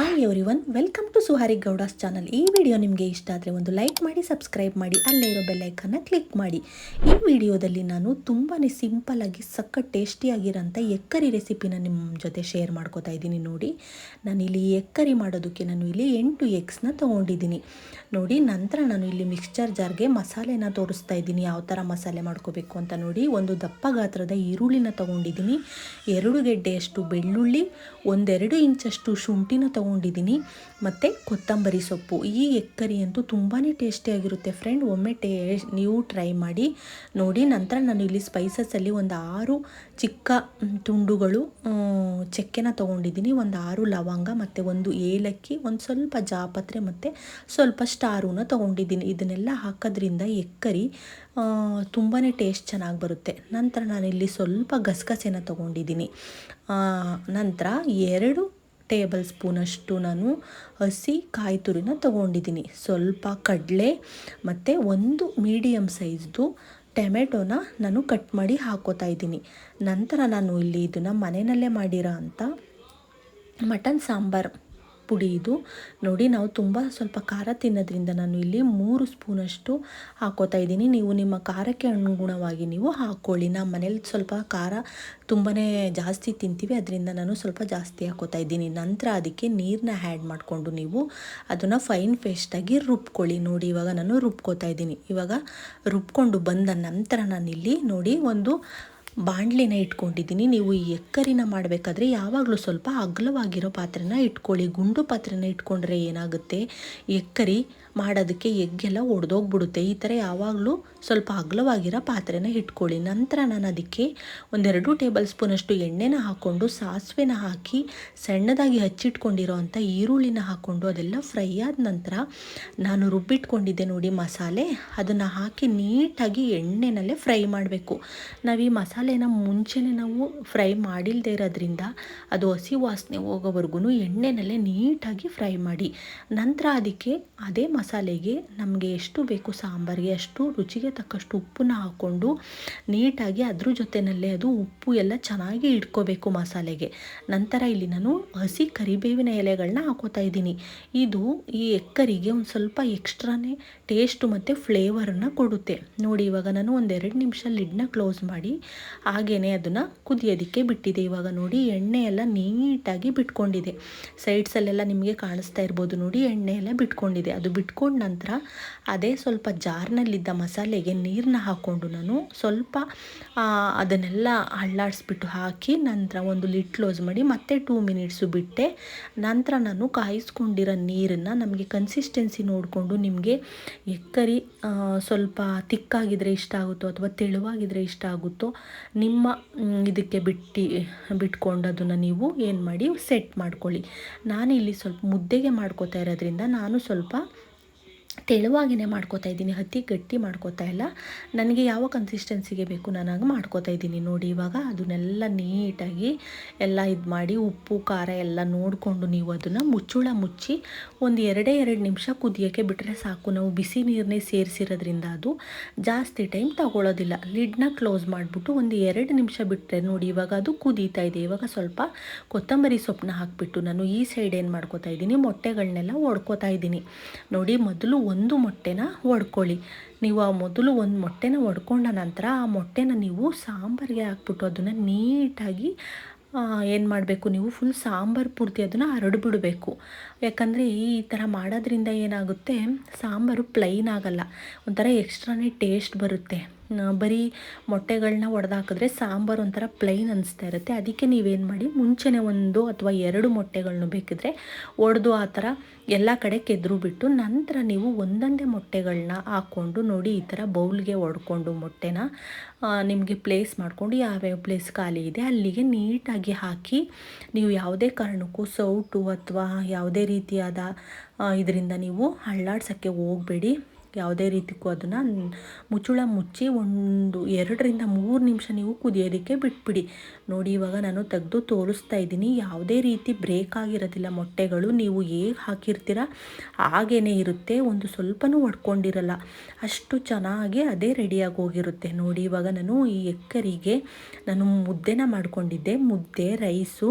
Hi everyone, welcome to Suhari Gowda's channel. ಈ video ನಿಮಗೆ ಇಷ್ಟ ಆದರೆ ಒಂದು ಲೈಕ್ ಮಾಡಿ, ಸಬ್ಸ್ಕ್ರೈಬ್ ಮಾಡಿ, ಅಲ್ಲೇ ಇರೋ ಬೆಲ್ ಐಕನ್ನ ಕ್ಲಿಕ್ ಮಾಡಿ. ಈ ವಿಡಿಯೋದಲ್ಲಿ ನಾನು ತುಂಬಾ ಸಿಂಪಲ್ಲಾಗಿ ಸಕ್ಕ ಟೇಸ್ಟಿಯಾಗಿರೋಂಥ ಎಗ್ ಕರಿ ರೆಸಿಪಿನ ನಿಮ್ಮ ಜೊತೆ ಶೇರ್ ಮಾಡ್ಕೋತಾ ಇದ್ದೀನಿ. ನೋಡಿ, ನಾನಿಲ್ಲಿ ಎಗ್ ಕರಿ ಮಾಡೋದಕ್ಕೆ ನಾನು ಇಲ್ಲಿ 8 ಎಗ್ಸ್ನ ತೊಗೊಂಡಿದ್ದೀನಿ. ನೋಡಿ, ನಂತರ ನಾನು ಇಲ್ಲಿ ಮಿಕ್ಸ್ಚರ್ ಜಾರ್ಗೆ ಮಸಾಲೆನ ತೋರಿಸ್ತಾ ಇದ್ದೀನಿ, ಯಾವ ಥರ ಮಸಾಲೆ ಮಾಡ್ಕೋಬೇಕು ಅಂತ. ನೋಡಿ, ಒಂದು ದಪ್ಪ ಗಾತ್ರದ ಈರುಳ್ಳಿನ ತೊಗೊಂಡಿದ್ದೀನಿ, 2 ಗೆಡ್ಡೆಯಷ್ಟು ಬೆಳ್ಳುಳ್ಳಿ, 1-2 ಇಂಚಷ್ಟು ಶುಂಠಿನ ತೊಗೊಂಡಿದ್ದೀನಿ, ಮತ್ತು ಕೊತ್ತಂಬರಿ ಸೊಪ್ಪು. ಈ ಎಗ್ ಕರಿ ಅಂತೂ ತುಂಬಾ ಟೇಸ್ಟಿಯಾಗಿರುತ್ತೆ ಫ್ರೆಂಡ್, ಒಮ್ಮೆ ನೀವು ಟ್ರೈ ಮಾಡಿ ನೋಡಿ. ನಂತರ ನಾನು ಇಲ್ಲಿ ಸ್ಪೈಸಸಲ್ಲಿ ಒಂದು 6 ಚಿಕ್ಕ ತುಂಡುಗಳು ಚಕ್ಕೆನ ತೊಗೊಂಡಿದ್ದೀನಿ, ಒಂದು 6 ಲವಂಗ ಮತ್ತು 1 ಏಲಕ್ಕಿ, ಒಂದು ಸ್ವಲ್ಪ ಜಾಪತ್ರೆ ಮತ್ತು ಸ್ವಲ್ಪ ಸ್ಟಾರೂನ ತೊಗೊಂಡಿದ್ದೀನಿ. ಇದನ್ನೆಲ್ಲ ಹಾಕೋದ್ರಿಂದ ಎಗ್ ಕರಿ ತುಂಬಾ ಟೇಸ್ಟ್ ಚೆನ್ನಾಗಿ ಬರುತ್ತೆ. ನಂತರ ನಾನಿಲ್ಲಿ ಸ್ವಲ್ಪ ಗಸಗಸೆನ ತೊಗೊಂಡಿದ್ದೀನಿ. ನಂತರ 2 ಟೇಬಲ್ ಸ್ಪೂನಷ್ಟು ನಾನು ಹಸಿ ಕಾಯಿ ತುರಿನ ತೊಗೊಂಡಿದ್ದೀನಿ, ಸ್ವಲ್ಪ ಕಡಲೆ ಮತ್ತು 1 ಮೀಡಿಯಮ್ ಸೈಜ್ದು ಟೊಮೆಟೊನ ನಾನು ಕಟ್ ಮಾಡಿ ಹಾಕೋತಾ ಇದ್ದೀನಿ. ನಂತರ ನಾನು ಇಲ್ಲಿ ಇದನ್ನು ಮನೆಯಲ್ಲೇ ಮಾಡಿರೋ ಅಂಥ ಮಟನ್ ಸಾಂಬಾರು ಪುಡಿ ಇದು. ನೋಡಿ, ನಾವು ಸ್ವಲ್ಪ ಖಾರ ತಿನ್ನೋದ್ರಿಂದ ನಾನು ಇಲ್ಲಿ 3 ಸ್ಪೂನಷ್ಟು ಹಾಕೋತಾ ಇದ್ದೀನಿ. ನೀವು ನಿಮ್ಮ ಖಾರಕ್ಕೆ ಅನುಗುಣವಾಗಿ ನೀವು ಹಾಕ್ಕೊಳ್ಳಿ. ನಮ್ಮ ಮನೇಲಿ ಸ್ವಲ್ಪ ಖಾರ ತುಂಬಾ ಜಾಸ್ತಿ ತಿಂತೀವಿ, ಅದರಿಂದ ನಾನು ಸ್ವಲ್ಪ ಜಾಸ್ತಿ ಹಾಕೋತಾ ಇದ್ದೀನಿ. ನಂತರ ಅದಕ್ಕೆ ನೀರನ್ನ ಆ್ಯಡ್ ಮಾಡಿಕೊಂಡು ನೀವು ಅದನ್ನು ಫೈನ್ ಪೇಸ್ಟಾಗಿ ರುಬ್ಕೊಳ್ಳಿ. ನೋಡಿ, ಇವಾಗ ನಾನು ರುಬ್ಕೋತಾ ಇದ್ದೀನಿ. ಇವಾಗ ರುಬ್ಕೊಂಡು ಬಂದ ನಂತರ ನಾನಿಲ್ಲಿ ನೋಡಿ ಒಂದು ಬಾಣಲಿನ ಇಟ್ಕೊಂಡಿದ್ದೀನಿ. ನೀವು ಈ ಎಗ್ ಕರಿನ ಮಾಡಬೇಕಾದ್ರೆ ಯಾವಾಗಲೂ ಸ್ವಲ್ಪ ಅಗಲವಾಗಿರೋ ಪಾತ್ರೆನ ಇಟ್ಕೊಳ್ಳಿ. ಗುಂಡು ಪಾತ್ರೆನ ಇಟ್ಕೊಂಡ್ರೆ ಏನಾಗುತ್ತೆ, ಎಗ್ ಕರಿ ಮಾಡೋದಕ್ಕೆ ಎಗ್ಗೆಲ್ಲ ಒಡೆದೋಗ್ಬಿಡುತ್ತೆ. ಈ ಥರ ಯಾವಾಗಲೂ ಸ್ವಲ್ಪ ಅಗಲವಾಗಿರೋ ಪಾತ್ರೆನ ಇಟ್ಕೊಳ್ಳಿ. ನಂತರ ನಾನು ಅದಕ್ಕೆ 1-2 ಟೇಬಲ್ ಸ್ಪೂನಷ್ಟು ಎಣ್ಣೆನ ಹಾಕ್ಕೊಂಡು ಸಾಸಿವೆನ ಹಾಕಿ ಸಣ್ಣದಾಗಿ ಹಚ್ಚಿಟ್ಕೊಂಡಿರೋ ಅಂಥ ಈರುಳ್ಳಿನ ಹಾಕ್ಕೊಂಡು ಅದೆಲ್ಲ ಫ್ರೈ ಆದ ನಂತರ ನಾನು ರುಬ್ಬಿಟ್ಕೊಂಡಿದ್ದೆ ನೋಡಿ ಮಸಾಲೆ, ಅದನ್ನು ಹಾಕಿ ನೀಟಾಗಿ ಎಣ್ಣೆನಲ್ಲೇ ಫ್ರೈ ಮಾಡಬೇಕು. ನಾವು ಈ ಮಸಾಲೆನ ಮುಂಚೆನೇ ನಾವು ಫ್ರೈ ಮಾಡಿಲ್ಲದೆ ಇರೋದ್ರಿಂದ ಅದು ಹಸಿ ವಾಸನೆ ಹೋಗೋವರೆಗೂ ಎಣ್ಣೆನಲ್ಲೇ ನೀಟಾಗಿ ಫ್ರೈ ಮಾಡಿ. ನಂತರ ಅದಕ್ಕೆ ಅದೇ ಮಸಾಲೆಗೆ ನಮಗೆ ಎಷ್ಟು ಬೇಕು ಸಾಂಬಾರಿಗೆ ಅಷ್ಟು ರುಚಿಗೆ ತಕ್ಕಷ್ಟು ಉಪ್ಪನ್ನ ಹಾಕ್ಕೊಂಡು ನೀಟಾಗಿ ಅದ್ರ ಜೊತೆಯಲ್ಲೇ ಅದು ಉಪ್ಪು ಎಲ್ಲ ಚೆನ್ನಾಗಿ ಇಟ್ಕೋಬೇಕು ಮಸಾಲೆಗೆ. ನಂತರ ಇಲ್ಲಿ ನಾನು ಹಸಿ ಕರಿಬೇವಿನ ಎಲೆಗಳನ್ನ ಹಾಕೋತಾ ಇದ್ದೀನಿ. ಇದು ಈ ಎಗ್ ಕರಿಗೆ ಒಂದು ಸ್ವಲ್ಪ ಎಕ್ಸ್ಟ್ರಾನೇ ಟೇಸ್ಟು ಮತ್ತು ಫ್ಲೇವರನ್ನು ಕೊಡುತ್ತೆ. ನೋಡಿ, ಇವಾಗ ನಾನು 1-2 ನಿಮಿಷ ಲಿಡ್ನ ಕ್ಲೋಸ್ ಮಾಡಿ ಹಾಗೆಯೇ ಅದನ್ನು ಕುದಿಯೋದಕ್ಕೆ ಬಿಟ್ಟಿದೆ. ಇವಾಗ ನೋಡಿ, ಎಣ್ಣೆ ಎಲ್ಲ ನೀಟಾಗಿ ಬಿಟ್ಕೊಂಡಿದೆ. ಸೈಡ್ಸಲ್ಲೆಲ್ಲ ನಿಮಗೆ ಕಾಣಿಸ್ತಾ ಇರ್ಬೋದು ನೋಡಿ, ಎಣ್ಣೆ ಎಲ್ಲ ಬಿಟ್ಕೊಂಡಿದೆ. ಅದು ಬಿಟ್ಕೊಂಡ ನಂತರ ಅದೇ ಸ್ವಲ್ಪ ಜಾರ್ನಲ್ಲಿದ್ದ ಮಸಾಲೆಗೆ ನೀರನ್ನ ಹಾಕ್ಕೊಂಡು ನಾನು ಸ್ವಲ್ಪ ಅದನ್ನೆಲ್ಲ ಹಳ್ಳಾಡಿಸ್ಬಿಟ್ಟು ಹಾಕಿ ನಂತರ ಒಂದು ಲಿಡ್ ಕ್ಲೋಸ್ ಮಾಡಿ ಮತ್ತೆ 2 ಮಿನಿಟ್ಸು ಬಿಟ್ಟೆ. ನಂತರ ನಾನು ಕಾಯಿಸ್ಕೊಂಡಿರೋ ನೀರನ್ನು ನಮಗೆ ಕನ್ಸಿಸ್ಟೆನ್ಸಿ ನೋಡಿಕೊಂಡು ನಿಮಗೆ ಎಗ್ ಕರಿ ಸ್ವಲ್ಪ ತಿಕ್ಕಾಗಿದ್ದರೆ ಇಷ್ಟ ಆಗುತ್ತೋ ಅಥವಾ ತೆಳುವಾಗಿದ್ದರೆ ಇಷ್ಟ ಆಗುತ್ತೋ ನಿಮ್ಮ ಇದಕ್ಕೆ ಬಿಟ್ಕೊಂಡು ಅದನ್ನು ನೀವು ಏನು ಮಾಡಿ ಸೆಟ್ ಮಾಡ್ಕೊಳ್ಳಿ. ನಾನಿಲ್ಲಿ ಸ್ವಲ್ಪ ಮುದ್ದೆಗೆ ಮಾಡ್ಕೋತಾ ಇರೋದ್ರಿಂದ ನಾನು ಸ್ವಲ್ಪ ತೆಳುವಾಗಿಯೇ ಮಾಡ್ಕೋತಾ ಇದ್ದೀನಿ, ಅತಿ ಗಟ್ಟಿ ಮಾಡ್ಕೋತಾ ಇಲ್ಲ. ನನಗೆ ಯಾವ ಕನ್ಸಿಸ್ಟೆನ್ಸಿಗೆ ಬೇಕು ನಾನು ಆಗ ಮಾಡ್ಕೋತಾ ಇದ್ದೀನಿ. ನೋಡಿ, ಇವಾಗ ಅದನ್ನೆಲ್ಲ ನೀಟಾಗಿ ಎಲ್ಲ ಇದು ಮಾಡಿ ಉಪ್ಪು ಖಾರ ಎಲ್ಲ ನೋಡಿಕೊಂಡು ನೀವು ಅದನ್ನು ಮುಚ್ಚಿ ಒಂದು 2 ನಿಮಿಷ ಕುದಿಯೋಕ್ಕೆ ಬಿಟ್ಟರೆ ಸಾಕು. ನಾವು ಬಿಸಿ ನೀರನ್ನೇ ಸೇರಿಸಿರೋದ್ರಿಂದ ಅದು ಜಾಸ್ತಿ ಟೈಮ್ ತಗೊಳ್ಳೋದಿಲ್ಲ. ಲಿಡ್ನ ಕ್ಲೋಸ್ ಮಾಡಿಬಿಟ್ಟು ಒಂದು 2 ನಿಮಿಷ ಬಿಟ್ಟರೆ ನೋಡಿ, ಇವಾಗ ಅದು ಕುದೀತಾ ಇದೆ. ಇವಾಗ ಸ್ವಲ್ಪ ಕೊತ್ತಂಬರಿ ಸೊಪ್ಪನ್ನ ಹಾಕಿಬಿಟ್ಟು ನಾನು ಈ ಸೈಡ್ ಏನು ಮಾಡ್ಕೋತಾ ಇದ್ದೀನಿ, ಮೊಟ್ಟೆಗಳನ್ನೆಲ್ಲ ಒಡ್ಕೋತಾ ಇದ್ದೀನಿ. ನೋಡಿ, ಮೊದಲು 1 ಮೊಟ್ಟೆನ ಒಡ್ಕೊಳ್ಳಿ. ನೀವು ಆ ಮೊದಲು 1 ಮೊಟ್ಟೆನ ಒಡ್ಕೊಂಡ ನಂತರ ಆ ಮೊಟ್ಟೆನ ನೀವು ಸಾಂಬಾರಿಗೆ ಹಾಕ್ಬಿಟ್ಟು ಅದನ್ನು ನೀಟಾಗಿ ಏನು ಮಾಡಬೇಕು, ನೀವು ಫುಲ್ ಸಾಂಬಾರು ಪೂರ್ತಿ ಅದನ್ನು ಹರಡ್ಬಿಡಬೇಕು. ಯಾಕಂದರೆ ಈ ಥರ ಮಾಡೋದ್ರಿಂದ ಏನಾಗುತ್ತೆ, ಸಾಂಬಾರು ಪ್ಲೈನ್ ಆಗೋಲ್ಲ, ಒಂಥರ ಎಕ್ಸ್ಟ್ರಾನೇ ಟೇಸ್ಟ್ ಬರುತ್ತೆ. ಬರೀ ಮೊಟ್ಟೆಗಳನ್ನ ಒಡೆದಾಕಿದ್ರೆ ಸಾಂಬಾರು ಒಂಥರ ಪ್ಲೈನ್ ಅನಿಸ್ತಾ ಇರುತ್ತೆ. ಅದಕ್ಕೆ ನೀವೇನು ಮಾಡಿ, ಮುಂಚೆನೇ 1 ಅಥವಾ 2 ಮೊಟ್ಟೆಗಳನ್ನ ಬೇಕಿದ್ರೆ ಒಡೆದು ಆ ಥರ ಎಲ್ಲ ಕಡೆ ಕೆದ್ರು ಬಿಟ್ಟು ನಂತರ ನೀವು ಒಂದೊಂದೇ ಮೊಟ್ಟೆಗಳನ್ನ ಹಾಕ್ಕೊಂಡು ನೋಡಿ, ಈ ಥರ ಬೌಲ್ಗೆ ಒಡ್ಕೊಂಡು ಮೊಟ್ಟೆನ ನಿಮಗೆ ಪ್ಲೇಸ್ ಮಾಡಿಕೊಂಡು ಯಾವ್ಯಾವ ಪ್ಲೇಸ್ ಖಾಲಿ ಇದೆ ಅಲ್ಲಿಗೆ ನೀಟಾಗಿ ಹಾಕಿ, ನೀವು ಯಾವುದೇ ಕಾರಣಕ್ಕೂ ಸೌಟು ಅಥವಾ ಯಾವುದೇ ರೀತಿಯಾದ ಇದರಿಂದ ನೀವು ಅಳ್ಳಾಡ್ಸೋಕ್ಕೆ ಹೋಗಬೇಡಿ. ಯಾವುದೇ ರೀತಿಗೂ ಅದನ್ನು ಮುಚ್ಚಿ 2-3 ನಿಮಿಷ ನೀವು ಕುದಿಯೋದಕ್ಕೆ ಬಿಟ್ಬಿಡಿ. ನೋಡಿ, ಇವಾಗ ನಾನು ತೆಗೆದು ತೋರಿಸ್ತಾ ಇದ್ದೀನಿ. ಯಾವುದೇ ರೀತಿ ಬ್ರೇಕ್ ಆಗಿರೋದಿಲ್ಲ ಮೊಟ್ಟೆಗಳು, ನೀವು ಹೇಗೆ ಹಾಕಿರ್ತೀರ ಹಾಗೇ ಇರುತ್ತೆ, ಒಂದು ಸ್ವಲ್ಪನೂ ಒಡ್ಕೊಂಡಿರಲ್ಲ, ಅಷ್ಟು ಚೆನ್ನಾಗಿ ಅದೇ ರೆಡಿಯಾಗಿ ಹೋಗಿರುತ್ತೆ. ನೋಡಿ, ಇವಾಗ ನಾನು ಈ ಎಗ್ ಕರಿಗೆ ನಾನು ಮುದ್ದೆನ ಮಾಡ್ಕೊಂಡಿದ್ದೆ, ಮುದ್ದೆ ರೈಸು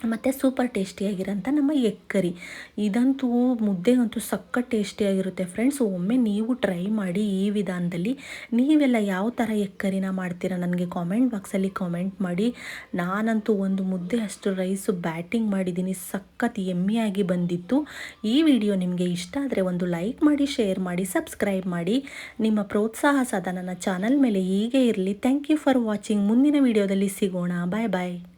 ಮತ್ತು ಸೂಪರ್ ಟೇಸ್ಟಿಯಾಗಿರೋಂಥ ನಮ್ಮ ಎಗ್ ಕರಿ. ಇದಂತೂ ಮುದ್ದೆಗಂತೂ ಸಖತ್ ಟೇಸ್ಟಿಯಾಗಿರುತ್ತೆ ಫ್ರೆಂಡ್ಸ್. ಒಮ್ಮೆ ನೀವು ಟ್ರೈ ಮಾಡಿ ಈ ವಿಧಾನದಲ್ಲಿ. ನೀವೆಲ್ಲ ಯಾವ ಥರ ಎಗ್ ಕರಿನ ಮಾಡ್ತೀರಾ ನನಗೆ ಕಾಮೆಂಟ್ ಬಾಕ್ಸಲ್ಲಿ ಕಾಮೆಂಟ್ ಮಾಡಿ. ನಾನಂತೂ ಒಂದು ಮುದ್ದೆ ಅಷ್ಟು ರೈಸು ಬ್ಯಾಟಿಂಗ್ ಮಾಡಿದ್ದೀನಿ, ಸಖತ್ ಯಮ್ಮಿಯಾಗಿ ಬಂದಿತ್ತು. ಈ ವಿಡಿಯೋ ನಿಮಗೆ ಇಷ್ಟ ಆದರೆ ಒಂದು ಲೈಕ್ ಮಾಡಿ, ಶೇರ್ ಮಾಡಿ, ಸಬ್ಸ್ಕ್ರೈಬ್ ಮಾಡಿ. ನಿಮ್ಮ ಪ್ರೋತ್ಸಾಹ ಸದಾ ನನ್ನ ಚಾನಲ್ ಮೇಲೆ ಹೀಗೆ ಇರಲಿ. Thank you for watching. ಮುಂದಿನ ವಿಡಿಯೋದಲ್ಲಿ ಸಿಗೋಣ. ಬಾಯ್ ಬಾಯ್.